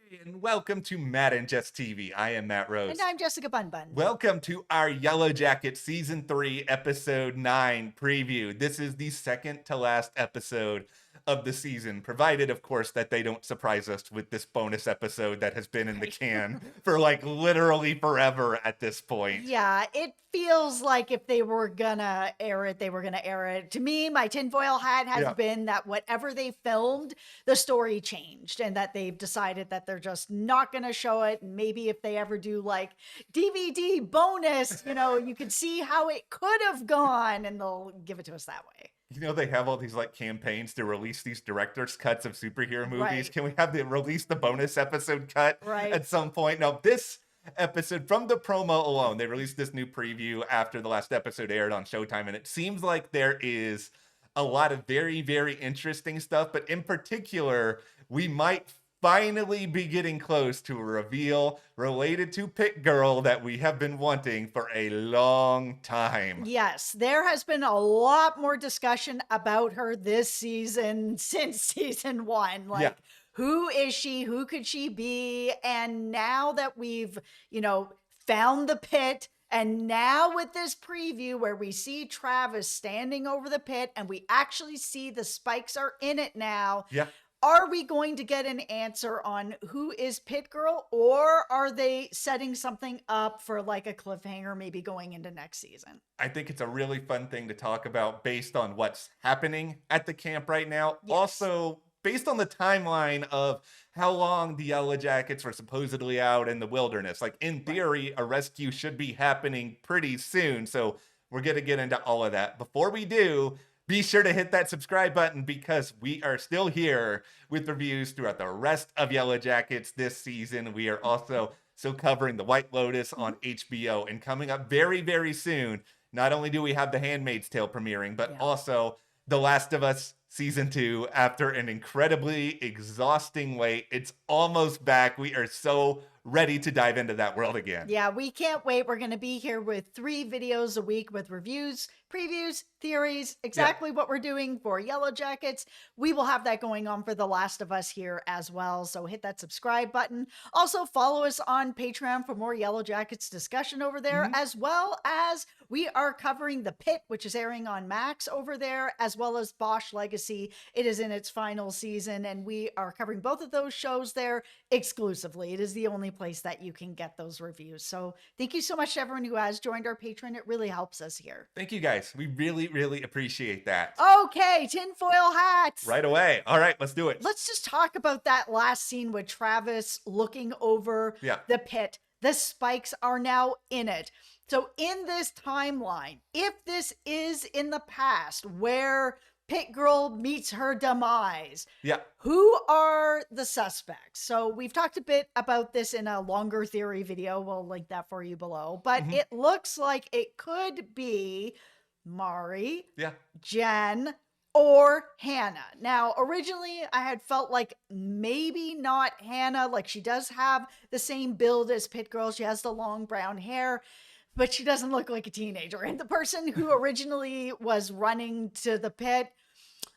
And welcome to Matt and Jess TV. I am Matt And Rose. I'm Jessica Bunbun. Welcome to our Yellowjackets Season 3, Episode 9 preview. This is the second to last episode of the season, provided, of course, that they don't surprise us with this bonus episode that has been in the can for like literally forever at this point. Yeah, it feels like if they were gonna air it, they were gonna air it. To me, my tinfoil hat has been that whatever they filmed, the story changed, and that they've decided that they're just not gonna show it. And maybe if they ever do like DVD bonus, you can see how it could have gone, and they'll give it to us that way. You know, they have all these like campaigns to release these director's cuts of superhero movies. Right. Can we have them release the bonus episode cut Right. at some point? Now, this episode, from the promo alone, they released this new preview after the last episode aired on Showtime, and it seems like there is a lot of very, very interesting stuff, but in particular, we might finally be getting close to a reveal related to Pit Girl that we have been wanting for a long time. Yes, there has been a lot more discussion about her this season since season one. Like, who is she? Who could she be? And now that we've, found the pit, and now with this preview where we see Travis standing over the pit and we actually see the spikes are in it now. Yeah. Are we going to get an answer on who is Pit Girl, or are they setting something up for like a cliffhanger maybe going into next season? I think it's a really fun thing to talk about based on what's happening at the camp right now. Yes. Also, based on the timeline of how long the Yellowjackets were supposedly out in the wilderness. Like, in theory, a rescue should be happening pretty soon. So we're going to get into all of that. Before we do, be sure to hit that subscribe button because we are still here with reviews throughout the rest of Yellowjackets this season. We are also still covering The White Lotus on HBO. And coming up very, very soon, not only do we have The Handmaid's Tale premiering, but also The Last of Us Season 2 after an incredibly exhausting wait. It's almost back. We are so ready to dive into that world again. Yeah, we can't wait. We're going to be here with 3 videos a week with reviews, previews, theories, exactly what we're doing for Yellowjackets. We will have that going on for The Last of Us here as well. So hit that subscribe button. Also follow us on Patreon for more Yellowjackets discussion over there, as well as we are covering The Pit, which is airing on Max over there, as well as Bosch Legacy. It is in its final season, and we are covering both of those shows there exclusively. It is the only place that you can get those reviews. So thank you so much to everyone who has joined our Patreon. It really helps us here. Thank you guys. We really, really appreciate that. Okay, tinfoil hats. Right away. All right, let's do it. Let's just talk about that last scene with Travis looking over the pit. The spikes are now in it. So in this timeline, if this is in the past where Pit Girl meets her demise, who are the suspects? So we've talked a bit about this in a longer theory video. We'll link that for you below. But it looks like it could be Mari, Jen, or Hannah. Now, originally, I had felt like maybe not Hannah. Like, she does have the same build as Pit Girl. She has the long brown hair, but she doesn't look like a teenager. And the person who originally was running to the pit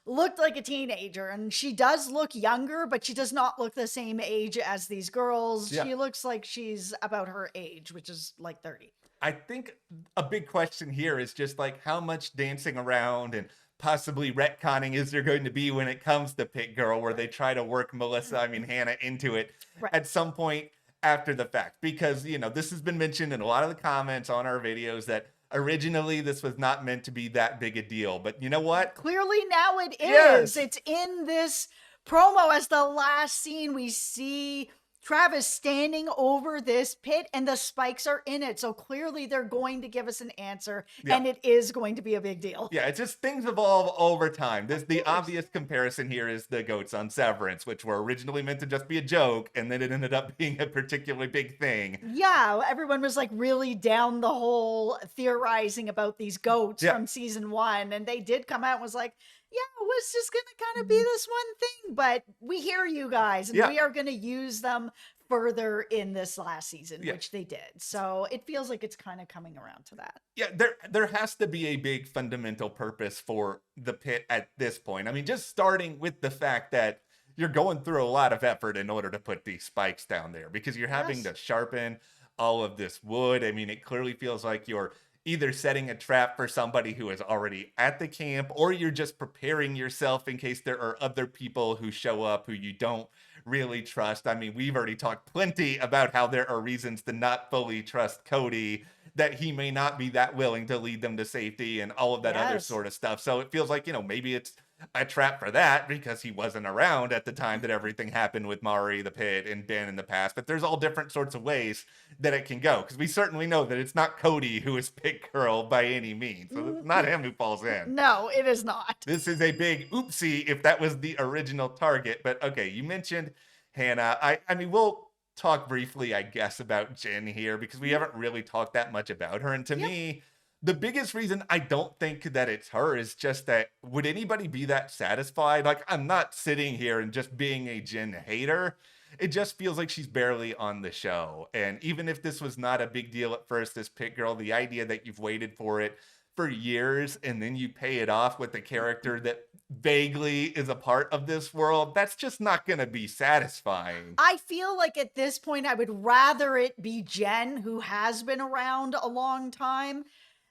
looked like a teenager, and she does look younger, but she does not look the same age as these girls. She looks like she's about her age, which is like 30. I think a big question here is just like how much dancing around and possibly retconning is there going to be when it comes to Pit Girl, where they try to work Hannah into it at some point after the fact. Because, this has been mentioned in a lot of the comments on our videos that originally this was not meant to be that big a deal. But you know what? Clearly now it is. It's in this promo as the last scene. We see Travis standing over this pit and the spikes are in it. So clearly they're going to give us an answer and it is going to be a big deal. Yeah, it's just things evolve over time. The obvious comparison here is the goats on Severance, which were originally meant to just be a joke, and then it ended up being a particularly big thing. Yeah, everyone was like really down the hole theorizing about these goats from season 1, and they did come out and was like, yeah, it was just going to kind of be this one thing, but we hear you guys, and we are going to use them further in this last season, which they did. So it feels like it's kind of coming around to that. Yeah, there has to be a big fundamental purpose for the pit at this point. I mean, just starting with the fact that, you're going through a lot of effort in order to put these spikes down there because you're having Yes. to sharpen all of this wood. I mean, it clearly feels like you're either setting a trap for somebody who is already at the camp, or you're just preparing yourself in case there are other people who show up who you don't really trust. I mean, we've already talked plenty about how there are reasons to not fully trust Cody, that he may not be that willing to lead them to safety and all of that other Yes. sort of stuff. So it feels like, maybe it's a trap for that because he wasn't around at the time that everything happened with Mari, the pit, and Ben in the past. But there's all different sorts of ways that it can go because we certainly know that it's not Cody who is Pit Girl by any means. So it's not him who falls in. No, it is not. This is a big oopsie if that was the original target. But okay, you mentioned Hannah. I mean, we'll talk briefly, I guess, about Jen here because we haven't really talked that much about her. And to Yep. me, the biggest reason I don't think that it's her is just that would anybody be that satisfied? Like, I'm not sitting here and just being a Jen hater. It just feels like she's barely on the show. And even if this was not a big deal at first, this Pit Girl, the idea that you've waited for it for years and then you pay it off with a character that vaguely is a part of this world, that's just not going to be satisfying. I feel like at this point, I would rather it be Jen, who has been around a long time,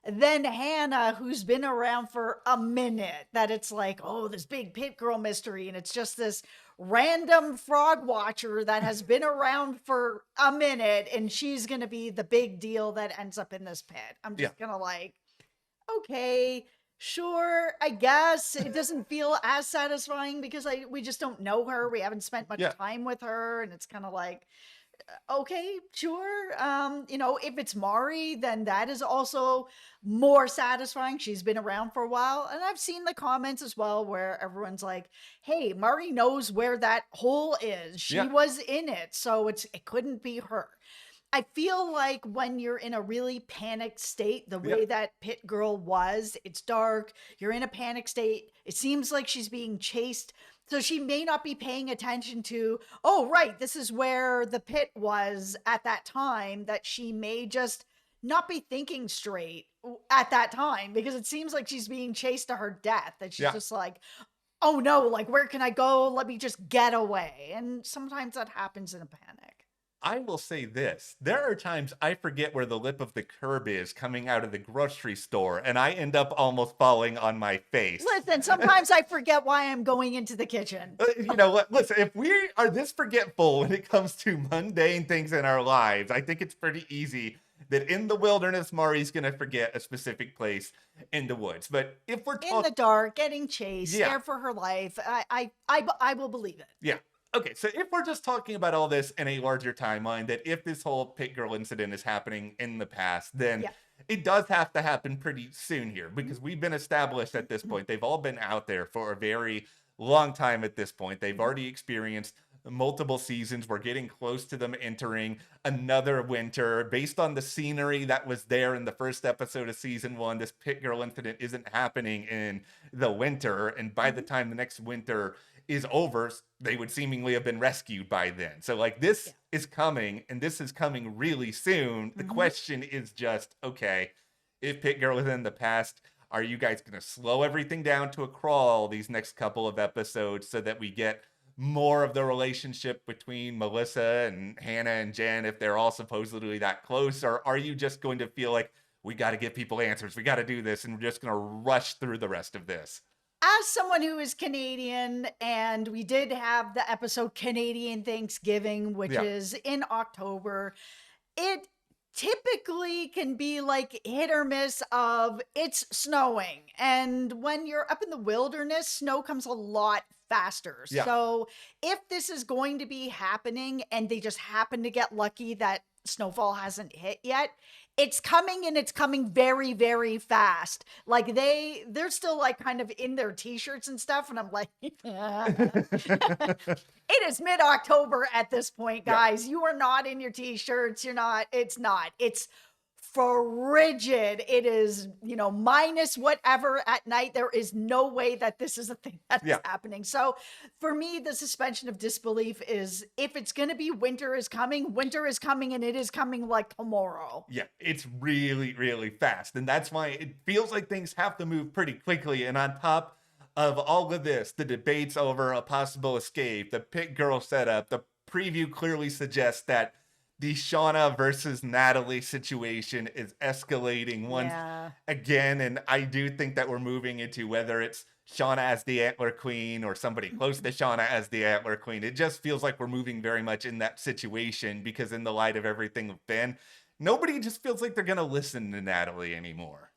than Hannah, who's been around for a minute. That it's like, oh, this big Pit Girl mystery, and it's just this random frog watcher that has been around for a minute, and she's going to be the big deal that ends up in this pit. I'm just going to like, okay, sure, I guess. It doesn't feel as satisfying because we just don't know her. We haven't spent much time with her, and it's kind of like, okay, sure. If it's Mari, then that is also more satisfying. She's been around for a while. And I've seen the comments as well where everyone's like, hey, Mari knows where that hole is. She was in it. So it couldn't be her. I feel like when you're in a really panicked state, the way that Pit Girl was, it's dark, you're in a panic state. It seems like she's being chased. So she may not be paying attention to, oh, right, this is where the pit was at that time, that she may just not be thinking straight at that time because it seems like she's being chased to her death. That she's just like, oh no, like, where can I go? Let me just get away. And sometimes that happens in a panic. I will say this. There are times I forget where the lip of the curb is coming out of the grocery store, and I end up almost falling on my face. Listen, sometimes I forget why I'm going into the kitchen. You know what? Listen, if we are this forgetful when it comes to mundane things in our lives, I think it's pretty easy that in the wilderness, Mari's going to forget a specific place in the woods. But if we're in the dark, getting chased, scared for her life, I will believe it. Yeah. Okay, so if we're just talking about all this in a larger timeline, that if this whole Pit Girl incident is happening in the past, then it does have to happen pretty soon here because we've been established at this point. They've all been out there for a very long time at this point. They've already experienced multiple seasons. We're getting close to them entering another winter. Based on the scenery that was there in the first episode of season 1, this Pit Girl incident isn't happening in the winter. And by the time the next winter is over, they would seemingly have been rescued by then. So like this is coming, and this is coming really soon. The question is just, okay, if Pit Girl is in the past, are you guys going to slow everything down to a crawl these next couple of episodes so that we get more of the relationship between Melissa and Hannah and Jen if they're all supposedly that close? Or are you just going to feel like we got to give people answers, we got to do this, and we're just going to rush through the rest of this? As someone who is Canadian, and we did have the episode Canadian Thanksgiving, which is in October, it typically can be like hit or miss of it's snowing. And when you're up in the wilderness, snow comes a lot faster. So if this is going to be happening and they just happen to get lucky that snowfall hasn't hit yet, it's coming, and it's coming very, very fast. Like they're still like kind of in their t-shirts and stuff, and I'm like, it is mid-October at this point, guys. You are not in your t-shirts. It's frigid. It is, minus whatever at night. There is no way that this is a thing that is happening. So for me, the suspension of disbelief is, if it's going to be winter is coming, and it is coming like tomorrow. Yeah, it's really, really fast. And that's why it feels like things have to move pretty quickly. And on top of all of this, the debates over a possible escape, the pit girl setup, the preview clearly suggests that the Shauna versus Natalie situation is escalating once Yeah. again. And I do think that we're moving into whether it's Shauna as the Antler Queen or somebody close to Shauna as the Antler Queen. It just feels like we're moving very much in that situation because, in the light of everything with Ben, nobody just feels like they're going to listen to Natalie anymore.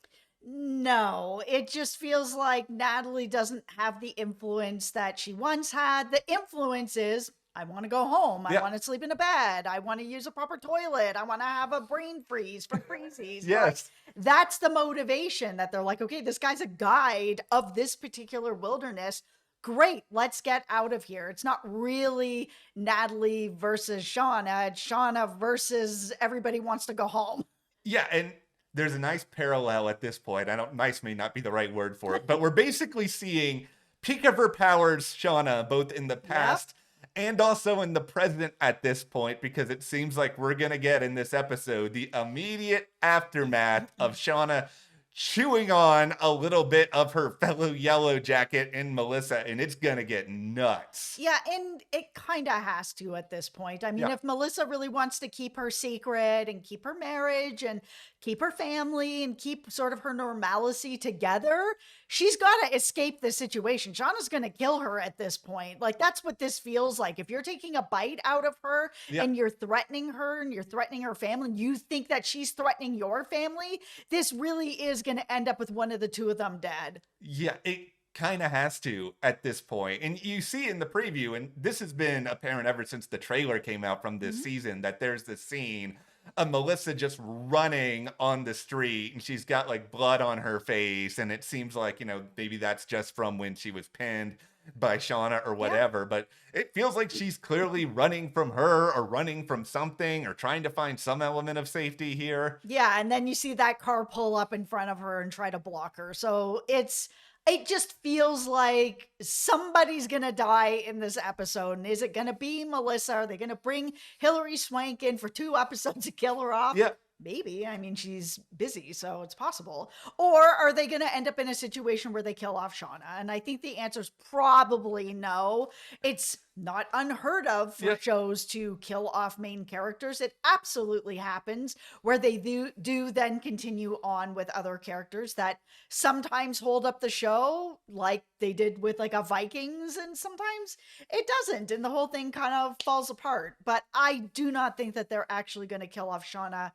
No, it just feels like Natalie doesn't have the influence that she once had. The influence is, I want to go home. I want to sleep in a bed. I want to use a proper toilet. I want to have a brain freeze for crazies. Yes. Like, that's the motivation that they're like, okay, this guy's a guide of this particular wilderness. Great, let's get out of here. It's not really Natalie versus Shauna. It's Shauna versus everybody wants to go home. Yeah, and there's a nice parallel at this point. I don't, nice may not be the right word for it, but we're basically seeing peak of her powers Shauna both in the past and also in the present at this point, because it seems like we're going to get in this episode the immediate aftermath of Shauna chewing on a little bit of her fellow Yellowjacket in Melissa, and it's gonna get nuts. Yeah, and it kind of has to at this point. I mean, if Melissa really wants to keep her secret and keep her marriage and keep her family and keep sort of her normalcy together, she's got to escape this situation. Shauna's going to kill her at this point. Like, that's what this feels like. If you're taking a bite out of her and you're threatening her and you're threatening her family, and you think that she's threatening your family, this really is going to end up with one of the two of them dead. Yeah, it kind of has to at this point. And you see in the preview, and this has been apparent ever since the trailer came out from this season, that there's this scene of Melissa just running on the street, and she's got like blood on her face, and it seems like, you know, maybe that's just from when she was pinned by Shauna or whatever, but it feels like she's clearly running from her or running from something or trying to find some element of safety here. Yeah, and then you see that car pull up in front of her and try to block her. So it just feels like somebody's gonna die in this episode. And is it gonna be Melissa? Are they gonna bring Hilary Swank in for 2 episodes to kill her off? Yeah. Maybe. I mean, she's busy, so it's possible. Or are they going to end up in a situation where they kill off Shauna? And I think the answer is probably no. It's not unheard of for shows to kill off main characters. It absolutely happens, where they do then continue on with other characters that sometimes hold up the show, like they did with like a Vikings, and sometimes it doesn't, and the whole thing kind of falls apart. But I do not think that they're actually going to kill off Shauna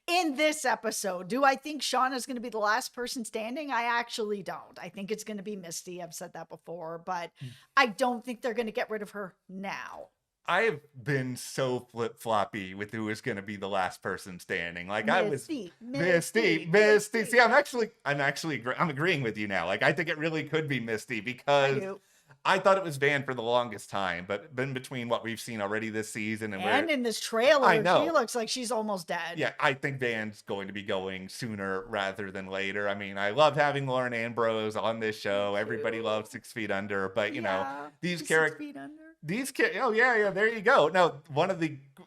in this episode. Do I think Shauna's going to be the last person standing? I actually don't. I think it's going to be Misty. I've said that before, but I don't think they're going to get rid of her now. I've been so flip-floppy with who is going to be the last person standing. Like, Misty. See, I'm agreeing with you now. Like, I think it really could be Misty, because I thought it was Van for the longest time, but in between what we've seen already this season and in this trailer, I know, she looks like she's almost dead. Yeah, I think Van's going to be going sooner rather than later. I mean, I love having Lauren Ambrose on this show. Everybody loves 6 Feet Under, but you know, these characters, there you go. No,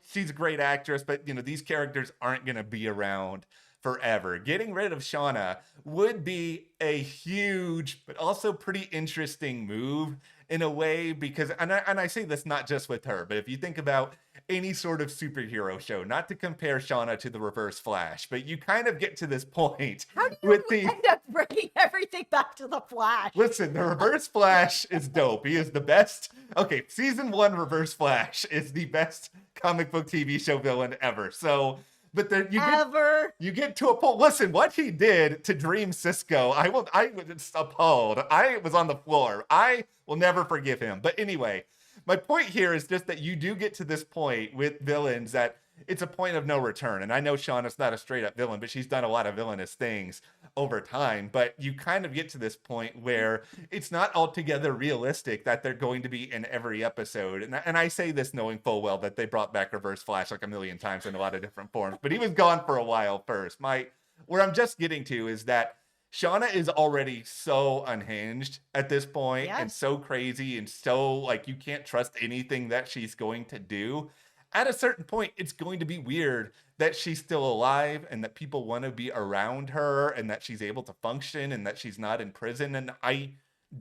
she's a great actress, but you know, these characters aren't going to be around forever. Getting rid of Shauna would be a huge but also pretty interesting move in a way, because and I say this not just with her, but if you think about any sort of superhero show, not to compare Shauna to the Reverse Flash, but you kind of get to this point. How do you end up bringing everything back to the Flash? Listen, the Reverse Flash is dope. He is the best. Okay, season 1 Reverse Flash is the best comic book TV show villain ever. So, but then you get to a point. Listen, what he did to Dream Cisco, I was appalled. I was on the floor. I will never forgive him. But anyway, my point here is just that you do get to this point with villains that it's a point of no return. And I know Shauna's not a straight up villain, but she's done a lot of villainous things over time. But you kind of get to this point where it's not altogether realistic that they're going to be in every episode. And I say this knowing full well that they brought back Reverse Flash like a million times in a lot of different forms, but he was gone for a while first. Where I'm just getting to is that Shauna is already so unhinged at this point, and so crazy, and so like you can't trust anything that she's going to do. At a certain point, it's going to be weird that she's still alive and that people want to be around her and that she's able to function and that she's not in prison. And I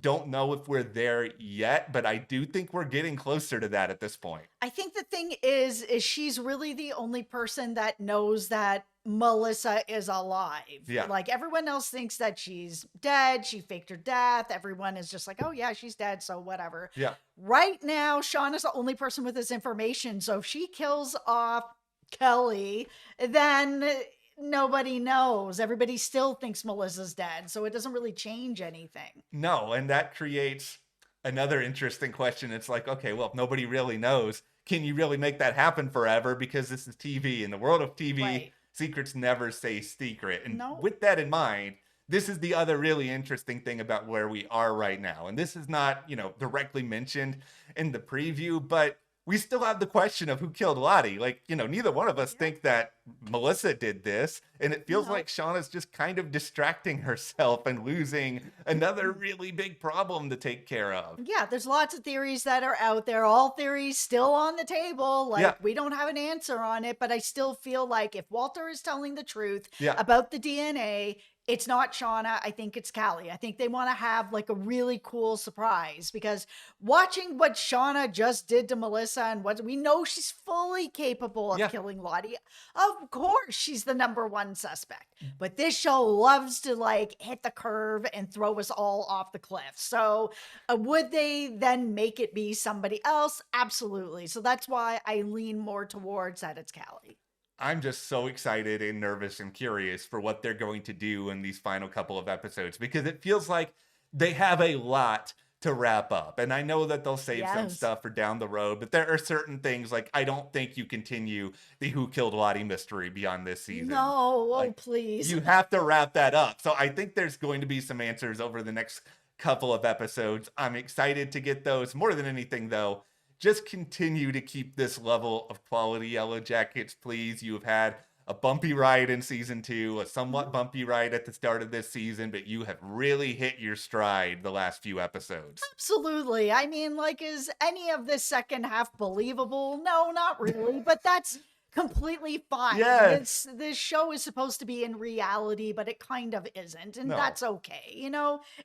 Don't know if we're there yet, but I do think we're getting closer to that at this point. I think the thing is she's really the only person that knows that Melissa is alive. Yeah. Like everyone else thinks that she's dead. She faked her death. Everyone is just like, oh yeah, she's dead. So whatever. Yeah. Right now, Shauna's the only person with this information. So if she kills off Kelly, then nobody knows. Everybody still thinks Melissa's dead. So it doesn't really change anything. No. And that creates another interesting question. It's like, okay, well, if nobody really knows, can you really make that happen forever? Because this is TV. In the world of TV, right, secrets never stay secret. And with that in mind, this is the other really interesting thing about where we are right now. And this is not, directly mentioned in the preview, but we still have the question of who killed Lottie. Like, neither one of us think that Melissa did this. And it feels like Shauna's just kind of distracting herself and losing another really big problem to take care of. Yeah, there's lots of theories that are out there. All theories still on the table. Like, we don't have an answer on it, but I still feel like if Walter is telling the truth about the DNA, it's not Shauna. I think it's Callie. I think they want to have like a really cool surprise, because watching what Shauna just did to Melissa and what we know, she's fully capable of killing Lottie. Of course, she's the number one suspect. But this show loves to like hit the curve and throw us all off the cliff. So would they then make it be somebody else? Absolutely. So that's why I lean more towards that it's Callie. I'm just so excited and nervous and curious for what they're going to do in these final couple of episodes, because it feels like they have a lot to wrap up. And I know that they'll save some stuff for down the road, but there are certain things like I don't think you continue the Who Killed Lottie mystery beyond this season. No, please. You have to wrap that up. So I think there's going to be some answers over the next couple of episodes. I'm excited to get those. More than anything, though, just continue to keep this level of quality, Yellowjackets, please. You have had a bumpy ride in season 2, a somewhat bumpy ride at the start of this season, but you have really hit your stride the last few episodes. Absolutely. I mean, like, is any of this second half believable? No, not really, but that's completely fine. Yes. This show is supposed to be in reality, but it kind of isn't, and that's okay.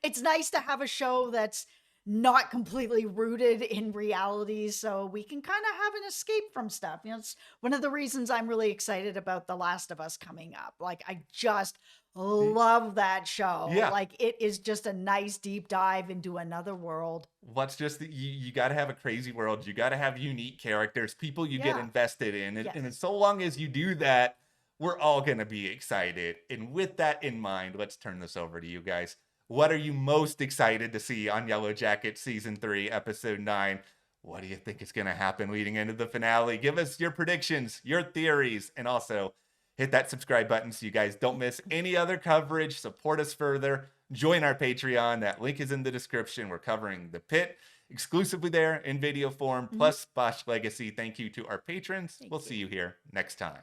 It's nice to have a show that's not completely rooted in reality, so we can kind of have an escape from stuff. It's one of the reasons I'm really excited about The Last of Us coming up. Like, I just love that show. Like, it is just a nice deep dive into another world. What's just that you got to have a crazy world. You got to have unique characters, people you get invested in. And so long as you do that, we're all going to be excited. And with that in mind, let's turn this over to you guys. What are you most excited to see on Yellowjackets Season 3, Episode 9? What do you think is going to happen leading into the finale? Give us your predictions, your theories, and also hit that subscribe button so you guys don't miss any other coverage. Support us further. Join our Patreon. That link is in the description. We're covering The Pit exclusively there in video form, plus Bosch Legacy. Thank you to our patrons. We'll see you here next time.